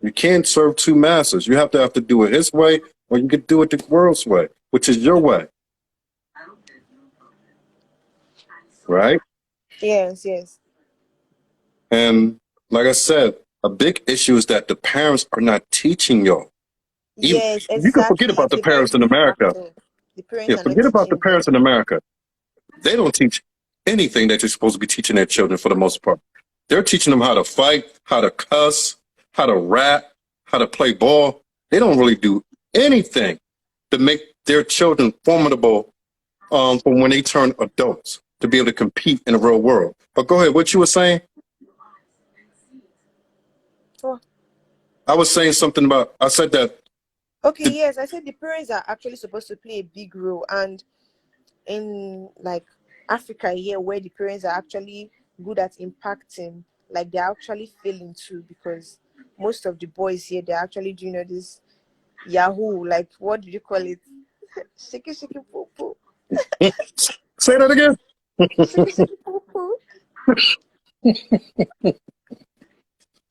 You can't serve two masters. You have to do it his way, or you could do it the world's way, which is your way. Right? Yes, yes. And like I said, a big issue is that the parents are not teaching y'all. Yes, You can forget exactly. about It's the a very parents in big America. factor. The parents Yeah, are not forget about the teaching parents them. in America. They don't teach anything that you're supposed to be teaching their children for the most part. They're teaching them how to fight, how to cuss, how to rap, how to play ball. They don't really do anything to make their children formidable for when they turn adults to be able to compete in the real world. But go ahead, what you were saying? Oh. I was saying something about, I said that. Okay, yes, I said the parents are actually supposed to play a big role, and in like Africa here, where the parents are actually good at impacting, like they're actually failing too, because most of the boys here, they're actually doing all this Yahoo, like what do you call it? Shiki shiki poo poo. Say that again. Shiki shiki poo poo.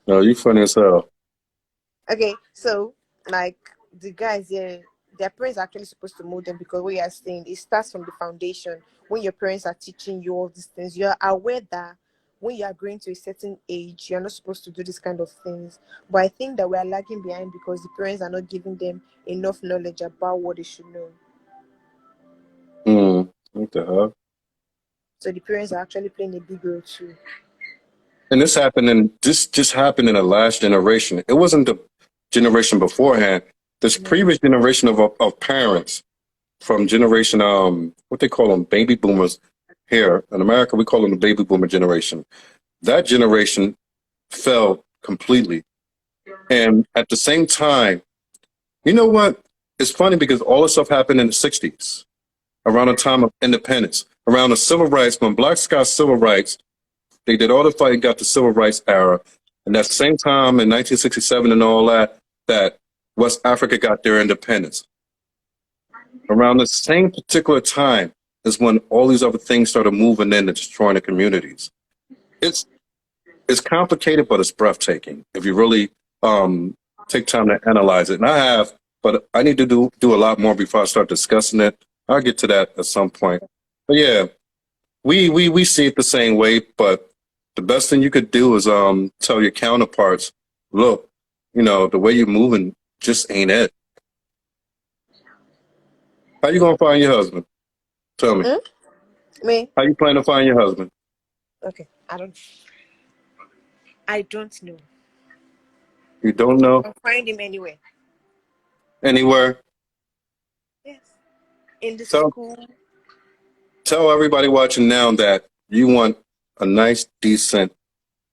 No, you funny as hell. Okay, so like the guys here, their parents are actually supposed to mold them, because what you are saying, it starts from the foundation. When your parents are teaching you all these things, you are aware that when you are growing to a certain age, you're not supposed to do this kind of things. But I think that we are lagging behind because the parents are not giving them enough knowledge about what they should know. What the hell? So the parents are actually playing a big role too. And this just happened in the last generation. It wasn't the generation beforehand. This previous generation of parents from generation, what they call them, baby boomers here in America, we call them the baby boomer generation. That generation fell completely. And at the same time, you know what? It's funny because all this stuff happened in the 60s, around the time of independence, around the civil rights, when blacks got civil rights. They did all the fighting, got the civil rights era. And at the same time, in 1967 and all that, that West Africa got their independence. Around the same particular time is when all these other things started moving in and destroying the communities. It's complicated, but it's breathtaking if you really take time to analyze it. And I have, but I need to do a lot more before I start discussing it. I'll get to that at some point. But yeah, we see it the same way, but the best thing you could do is tell your counterparts, look, the way you're moving just ain't it. How you gonna find your husband? Tell me. Me? How you plan to find your husband? Okay, I don't know. You don't know? I'll find him anywhere. Anywhere? Yes. In the So- school. Tell everybody watching now that you want a nice, decent,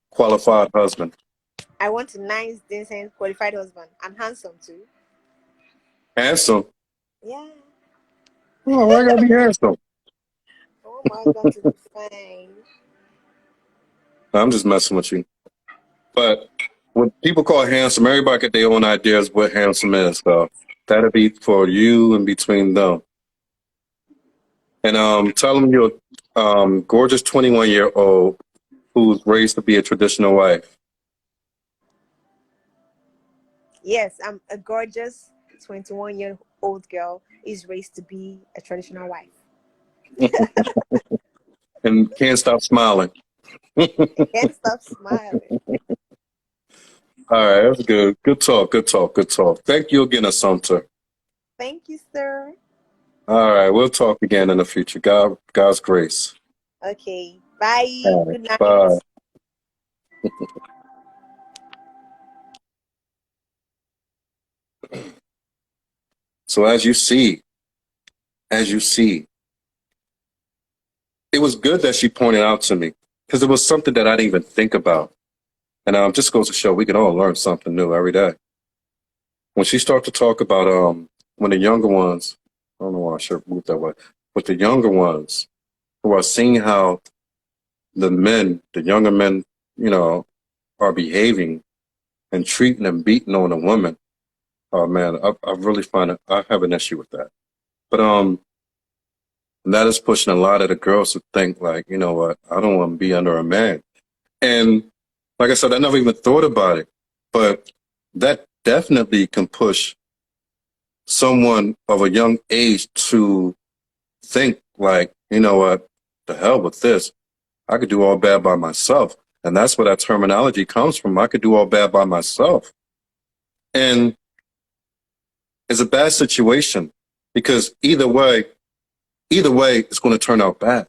qualified husband. I want a nice, decent, qualified husband, and handsome too. Handsome. Yeah. Oh, why gotta be handsome? Oh my God, to be fine. I'm just messing with you. But what people call handsome, everybody get their own ideas what handsome is. So that'll be for you and between them. And tell them you're gorgeous 21-year-old who's raised to be a traditional wife. Yes, I'm a gorgeous 21-year-old girl is raised to be a traditional wife. And can't stop smiling. Can't stop smiling. All right, that's good. Good talk. Thank you again, Assumpta. Thank you, sir. All right, we'll talk again in the future. God's grace. Okay. Bye. All right, Good bye. night. So as you see, it was good that she pointed out to me because it was something that I didn't even think about. And just goes to show we can all learn something new every day. When she started to talk about when the younger ones, I don't know why I should move that way, but the younger ones who are seeing how the younger men, you know, are behaving and treating and beating on a woman. Oh man, I really find it. I have an issue with that. But that is pushing a lot of the girls to think like, you know what, I don't want to be under a man. And like I said, I never even thought about it, but that definitely can push someone of a young age to think like, you know what, the hell with this. I could do all bad by myself. And that's where that terminology comes from. I could do all bad by myself. And it's a bad situation because either way, it's going to turn out bad.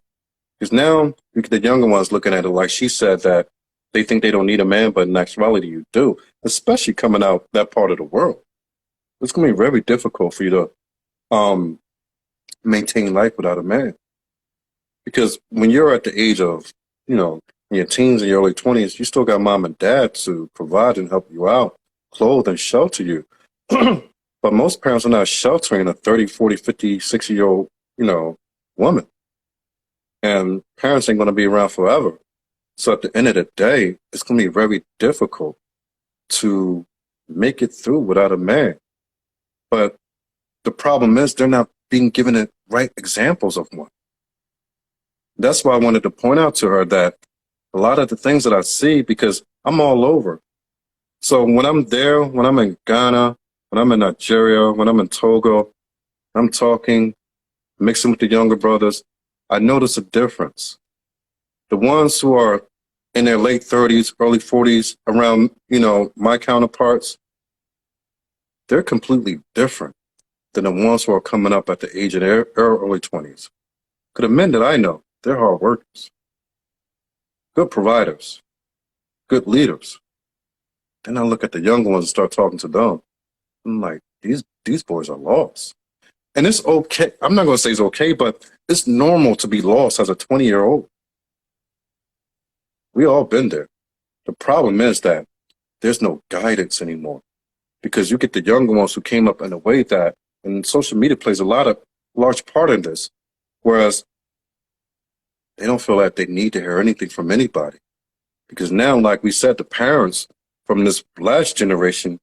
Because now the younger ones looking at it like she said that they think they don't need a man, but in actuality you do, especially coming out that part of the world. It's going to be very difficult for you to maintain life without a man. Because when you're at the age of, you know, in your teens and your early 20s, you still got mom and dad to provide and help you out, clothe and shelter you. But most parents are not sheltering a 30, 40, 50, 60-year-old, you know, woman. And parents ain't going to be around forever. So at the end of the day, it's going to be very difficult to make it through without a man. But the problem is they're not being given the right examples of one. That's why I wanted to point out to her that a lot of the things that I see, because I'm all over. So when I'm there, when I'm in Ghana, when I'm in Nigeria, when I'm in Togo, I'm talking, mixing with the younger brothers, I notice a difference. The ones who are in their late 30s, early 40s, around, you know, my counterparts, they're completely different than the ones who are coming up at the age of their early 20s. Because the men that I know, they're hard workers, good providers, good leaders. Then I look at the younger ones and start talking to them. I'm like, these boys are lost. And it's okay. I'm not going to say it's okay, but it's normal to be lost as a 20-year-old. We all been there. The problem is that there's no guidance anymore because you get the younger ones who came up in a way that, and social media plays a large part in this, whereas they don't feel that they need to hear anything from anybody. Because now, like we said, the parents from this last generation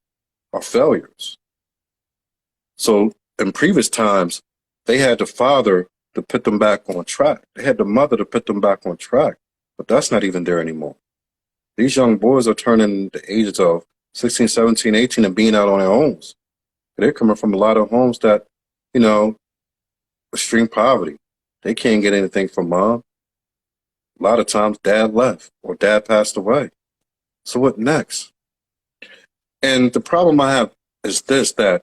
are failures. So in previous times, they had the father to put them back on track. They had the mother to put them back on track. But that's not even there anymore. These young boys are turning the ages of 16, 17, 18 and being out on their own. They're coming from a lot of homes that, you know, extreme poverty. They can't get anything from mom. A lot of times dad left or dad passed away. So what next? And the problem I have is this, that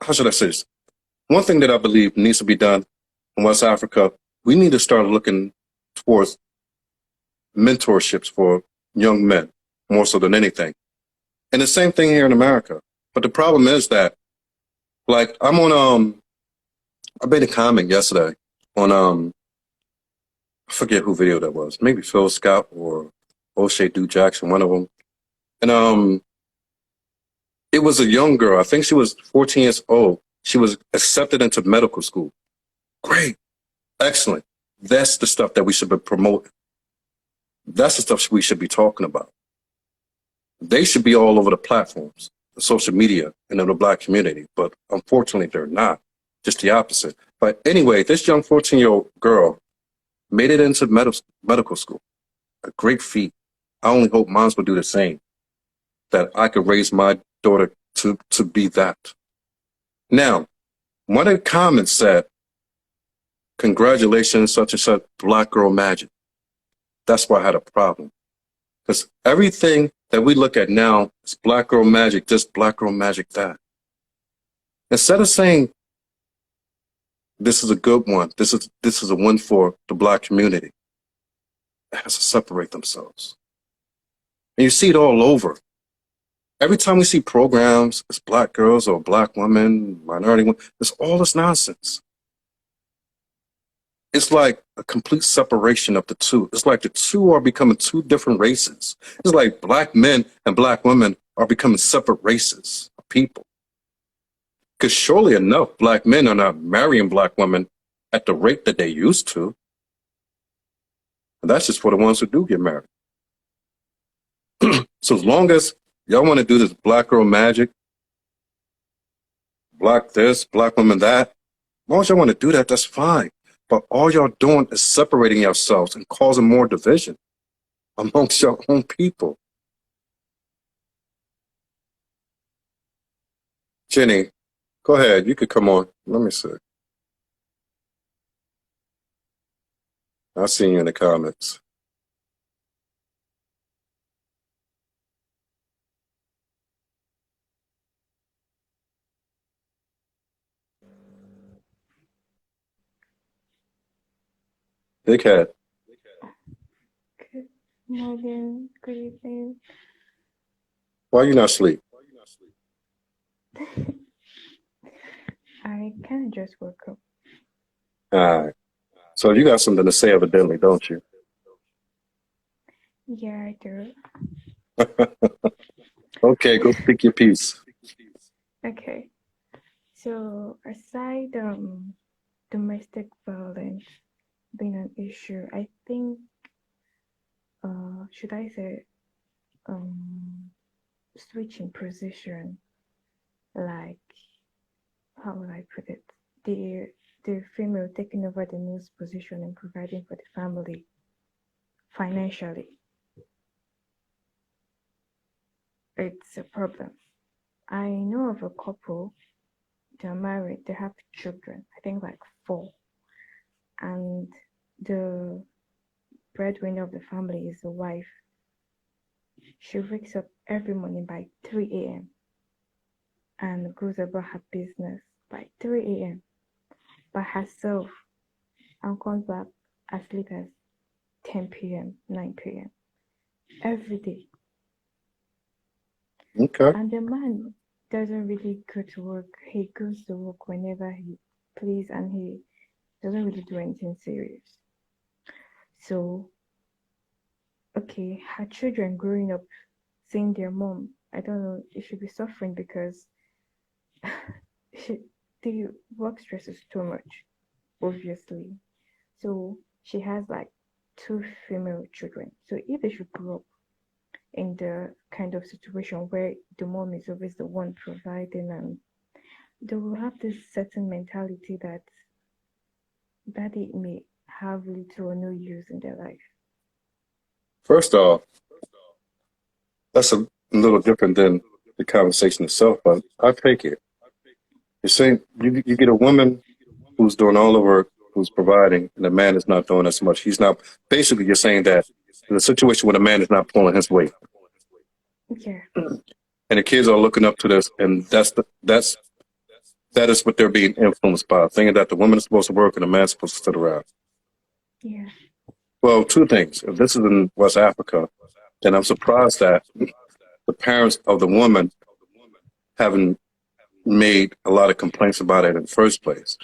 how should I say this? One thing that I believe needs to be done in West Africa, we need to start looking towards mentorships for young men, more so than anything. And the same thing here in America. But the problem is that, like, I made a comment yesterday on, I forget who video that was, maybe Phil Scott or O'Shea Duke Jackson, one of them. And it was a young girl. I think she was 14 years old. She was accepted into medical school. Great. Excellent. That's the stuff that we should be promoting. That's the stuff we should be talking about. They should be all over the platforms, the social media, and in the Black community. But unfortunately, they're not. Just the opposite. But anyway, this young 14-year-old girl made it into medical school. A great feat. I only hope moms will do the same. That I could raise my daughter to be that. Now, one of the comments said, "Congratulations, such and such, Black girl magic." That's why I had a problem. Because everything that we look at now is Black girl magic, this, Black girl magic, that. Instead of saying this is a good one, this is a win for the Black community, it has to separate themselves. And you see it all over. Every time we see programs, it's Black girls or Black women, minority women, it's all this nonsense. It's like a complete separation of the two. It's like the two are becoming two different races. It's like Black men and Black women are becoming separate races of people. Because surely enough, Black men are not marrying Black women at the rate that they used to. And that's just for the ones who do get married. So as long as y'all want to do this Black girl magic, Black this, Black woman that, as long as y'all want to do that, that's fine. But all y'all doing is separating yourselves and causing more division amongst your own people. Jenny, go ahead. You could come on. Let me see. I'll see you in the comments. Big head. Good morning, good evening. Why you not asleep? I kind of just woke up. All right. So you got something to say evidently, don't you? Yeah, I do. Okay, go speak your piece. Okay. So aside domestic violence being an issue, I think should I say switching position, like how would I put it? The female taking over the male's position and providing for the family financially. It's a problem. I know of a couple, they're married, they have children, I think like 4. And the breadwinner of the family is the wife. She wakes up every morning by 3 a.m. and goes about her business by 3 a.m. by herself and comes back as late as 10 p.m., 9 p.m. every day. Okay. And the man doesn't really go to work. He goes to work whenever he please and he doesn't really do anything serious. So, okay, her children growing up seeing their mom, I don't know, it should be suffering because the work stress is too much, obviously. So she has like 2 female children. So if they should grow up in the kind of situation where the mom is always the one providing, and they will have this certain mentality that daddy may have little or no use in their life. First off, that's a little different than the conversation itself, but I take it. You're saying you get a woman who's doing all the work, who's providing, and the man is not doing as much. He's not, basically you're saying that in a situation where the man is not pulling his weight. Yeah. And the kids are looking up to this, and that is what they're being influenced by, thinking that the woman is supposed to work and the man's supposed to sit around. Yeah. Well, 2 things. If this is in West Africa, then I'm surprised that the parents of the woman haven't made a lot of complaints about it in the first place.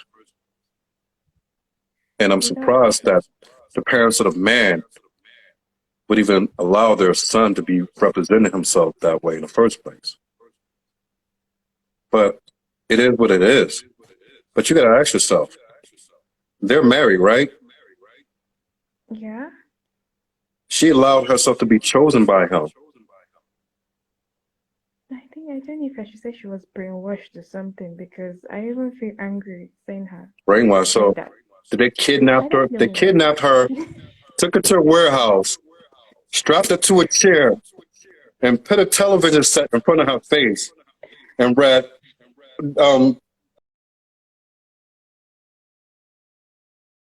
And I'm surprised that the parents of the man would even allow their son to be representing himself that way in the first place. But it is what it is. But you got to ask yourself, they're married, right? Yeah. She allowed herself to be chosen by him. I don't know if I should say she was brainwashed or something, because I even feel angry saying her. Brainwashed. So that. did they kidnap her? They kidnapped her, took her to a warehouse, strapped her to a chair, and put a television set in front of her face and read